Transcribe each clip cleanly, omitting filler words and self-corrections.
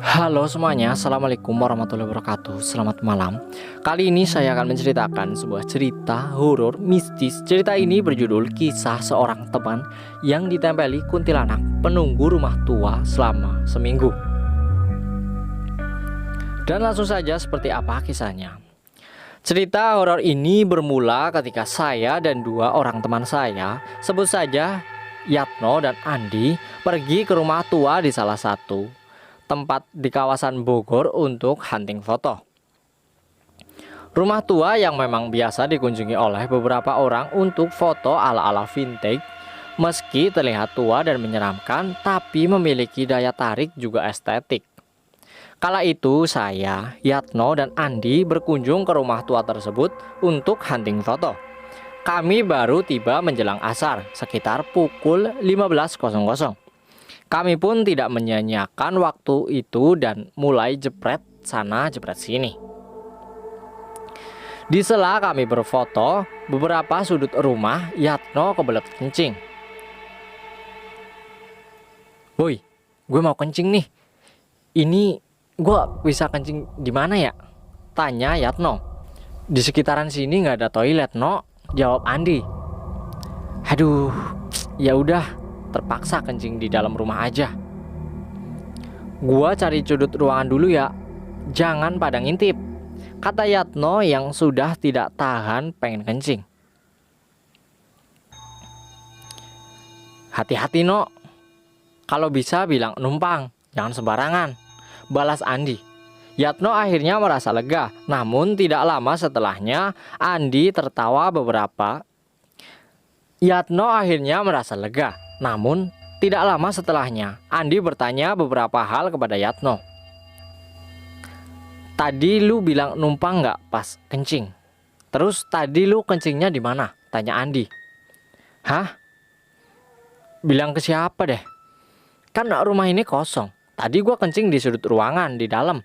Halo semuanya, assalamualaikum warahmatullahi wabarakatuh. Selamat malam. Kali ini saya akan menceritakan sebuah cerita horor mistis. Cerita ini berjudul Kisah Seorang Teman yang Ditempeli Kuntilanak Penunggu Rumah Tua Selama Seminggu. Dan langsung saja, seperti apa kisahnya? Cerita horor ini bermula ketika saya dan dua orang teman saya, sebut saja Yatno dan Andi, pergi ke rumah tua di salah satu tempat di kawasan Bogor untuk hunting foto. Rumah tua yang memang biasa dikunjungi oleh beberapa orang untuk foto ala-ala vintage. Meski terlihat tua dan menyeramkan, tapi memiliki daya tarik juga estetik. Kala itu saya, Yatno, dan Andi berkunjung ke rumah tua tersebut untuk hunting foto. Kami baru tiba menjelang asar, sekitar pukul 15.00. Kami pun tidak menyia-nyiakan waktu itu dan mulai jepret sana jepret sini. Di sela kami berfoto, beberapa sudut rumah Yatno kebelet kencing. "Boy, gue mau kencing nih. Ini gue bisa kencing di mana ya?" tanya Yatno. "Di sekitaran sini nggak ada toilet, no," jawab Andi. "Aduh, ya udah, terpaksa kencing di dalam rumah aja. Gua cari sudut ruangan dulu ya, jangan pada ngintip," kata Yatno yang sudah tidak tahan pengen kencing. "Hati-hati, no, kalau bisa bilang numpang, jangan sembarangan," balas Andi. Yatno akhirnya merasa lega, namun tidak lama setelahnya Andi tertawa beberapa. Yatno akhirnya merasa lega, namun tidak lama setelahnya Andi bertanya beberapa hal kepada Yatno. "Tadi lu bilang numpang nggak pas kencing? Terus tadi lu kencingnya di mana?" tanya Andi. "Hah? Bilang ke siapa deh? Kan rumah ini kosong. Tadi gua kencing di sudut ruangan di dalam.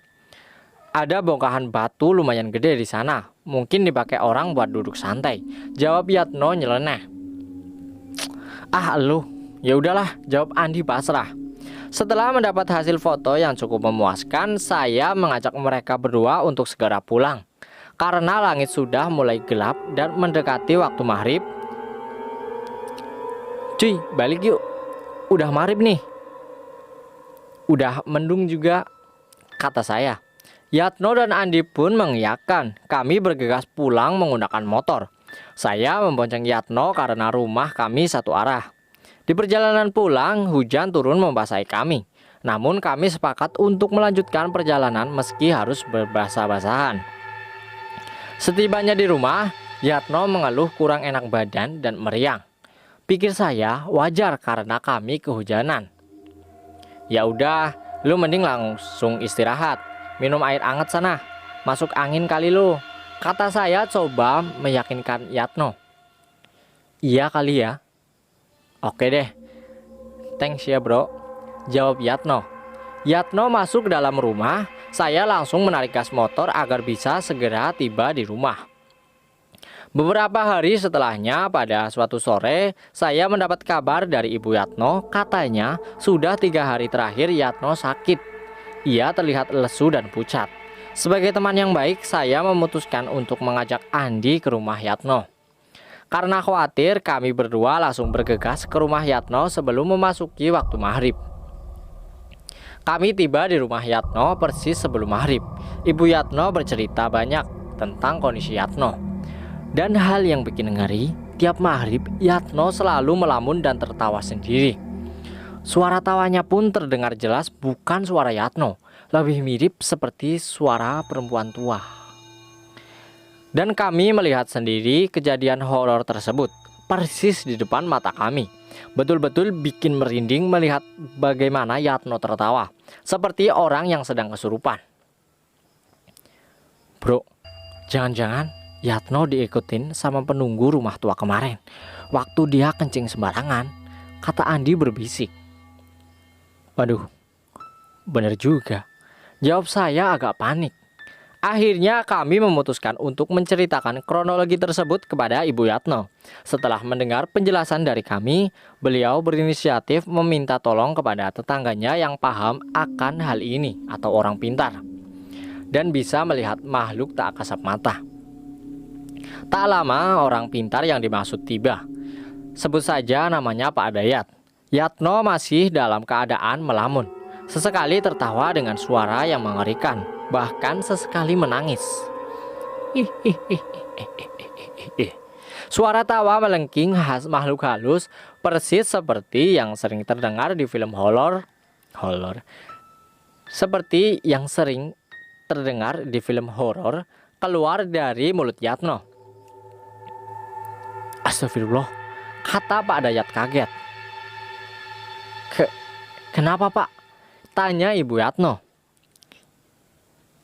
Ada bongkahan batu lumayan gede di sana. Mungkin dipakai orang buat duduk santai," jawab Yatno nyeleneh. "Ah lu, ya udahlah," jawab Andi pasrah. Setelah mendapat hasil foto yang cukup memuaskan, saya mengajak mereka berdua untuk segera pulang. Karena langit sudah mulai gelap dan mendekati waktu maghrib. "Cuy, balik yuk. Udah maghrib nih. Udah mendung juga," kata saya. Yatno dan Andi pun mengiyakan. Kami bergegas pulang menggunakan motor. Saya membonceng Yatno karena rumah kami satu arah. Di perjalanan pulang, hujan turun membasahi kami. Namun kami sepakat untuk melanjutkan perjalanan meski harus berbasah-basahan. Setibanya di rumah, Yatno mengeluh kurang enak badan dan meriang. Pikir saya wajar karena kami kehujanan. "Ya udah, lu mending langsung istirahat. Minum air hangat sana. Masuk angin kali lu," kata saya coba meyakinkan Yatno. "Iya kali ya. Oke deh. Thanks ya bro," jawab Yatno. Yatno masuk ke dalam rumah. Saya langsung menarik gas motor agar bisa segera tiba di rumah. Beberapa hari setelahnya, pada suatu sore, saya mendapat kabar dari ibu Yatno. Katanya sudah 3 hari terakhir Yatno sakit. Ia terlihat lesu dan pucat. Sebagai teman yang baik, saya memutuskan untuk mengajak Andi ke rumah Yatno. Karena khawatir, kami berdua langsung bergegas ke rumah Yatno sebelum memasuki waktu maghrib. Kami tiba di rumah Yatno persis sebelum maghrib. Ibu Yatno bercerita banyak tentang kondisi Yatno. Dan hal yang bikin ngeri, tiap maghrib Yatno selalu melamun dan tertawa sendiri. Suara tawanya pun terdengar jelas, bukan suara Yatno. Lebih mirip seperti suara perempuan tua. Dan kami melihat sendiri kejadian horor tersebut persis di depan mata kami. Betul-betul bikin merinding melihat bagaimana Yatno tertawa, seperti orang yang sedang kesurupan. "Bro, jangan-jangan Yatno diikutin sama penunggu rumah tua kemarin waktu dia kencing sembarangan," kata Andi berbisik. "Waduh, bener juga," jawab saya agak panik. Akhirnya kami memutuskan untuk menceritakan kronologi tersebut kepada Ibu Yatno. Setelah mendengar penjelasan dari kami, beliau berinisiatif meminta tolong kepada tetangganya yang paham akan hal ini atau orang pintar dan bisa melihat makhluk tak kasat mata. Tak lama orang pintar yang dimaksud tiba. Sebut saja namanya Pak Dayat. Yatno masih dalam keadaan melamun. Sesekali tertawa dengan suara yang mengerikan, bahkan sesekali menangis. Suara tawa melengking khas makhluk halus, persis seperti yang sering terdengar di film horor. Seperti yang sering terdengar di film horor keluar dari mulut Yatno. Astagfirullah, kata Pak Dayat kaget. Kenapa Pak? Tanya Ibu Yatno.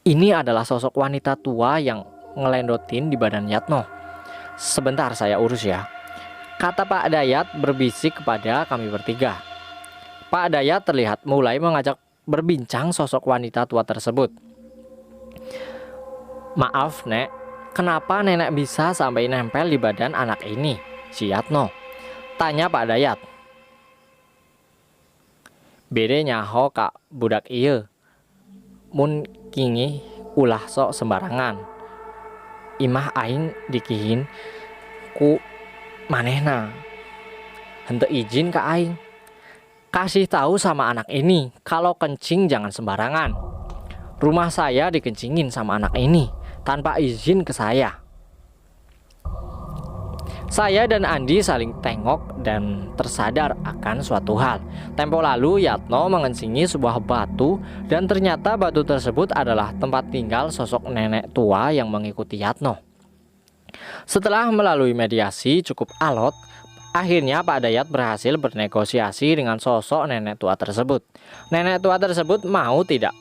Ini adalah sosok wanita tua yang ngelendotin di badan Yatno. Sebentar saya urus ya, kata Pak Dayat berbisik kepada kami bertiga. Pak Dayat terlihat mulai mengajak berbincang sosok wanita tua tersebut. Maaf Nek, kenapa nenek bisa sampai nempel di badan anak ini, si Yatno? Tanya Pak Dayat. Bede nyaho kak budak ieu, mun kingi ulah sok sembarangan. Imah aing dikihin ku manehna. Henteu izin ka aing. Kasih tahu sama anak ini kalau kencing jangan sembarangan. Rumah saya dikencingin sama anak ini tanpa izin ke saya. Saya dan Andi saling tengok dan tersadar akan suatu hal. Tempo lalu Yatno mengencingi sebuah batu dan ternyata batu tersebut adalah tempat tinggal sosok nenek tua yang mengikuti Yatno. Setelah melalui mediasi cukup alot, akhirnya Pak Dayat berhasil bernegosiasi dengan sosok nenek tua tersebut. Nenek tua tersebut mau tidak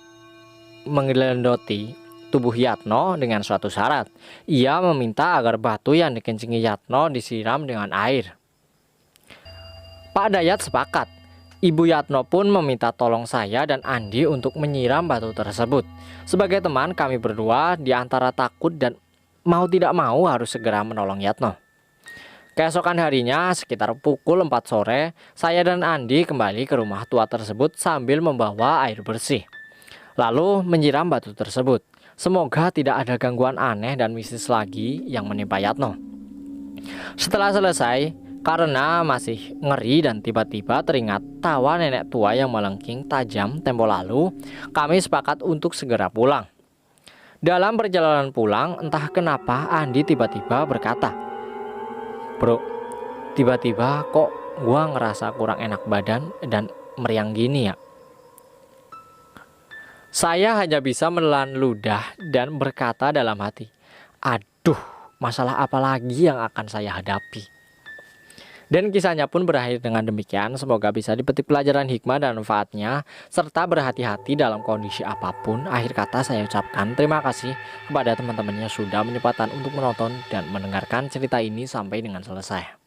menggelendoti tubuh Yatno dengan suatu syarat. Ia meminta agar batu yang dikencingi Yatno disiram dengan air. Pak Dayat sepakat. Ibu Yatno pun meminta tolong saya dan Andi untuk menyiram batu tersebut. Sebagai teman, kami berdua di antara takut dan mau tidak mau harus segera menolong Yatno. Keesokan harinya sekitar pukul 4 sore, saya dan Andi kembali ke rumah tua tersebut sambil membawa air bersih, lalu menyiram batu tersebut. Semoga tidak ada gangguan aneh dan mistis lagi yang menimpa Yatno. Setelah selesai, karena masih ngeri dan tiba-tiba teringat tawa nenek tua yang melengking tajam tempo lalu, kami sepakat untuk segera pulang. Dalam perjalanan pulang, entah kenapa Andi tiba-tiba berkata, "Bro, tiba-tiba kok gua ngerasa kurang enak badan dan meriang gini ya?" Saya hanya bisa menelan ludah dan berkata dalam hati, "Aduh, masalah apa lagi yang akan saya hadapi?" Dan kisahnya pun berakhir dengan demikian. Semoga bisa dipetik pelajaran hikmah dan manfaatnya, serta berhati-hati dalam kondisi apapun. Akhir kata saya ucapkan terima kasih kepada teman-teman yang sudah menyempatkan untuk menonton dan mendengarkan cerita ini sampai dengan selesai.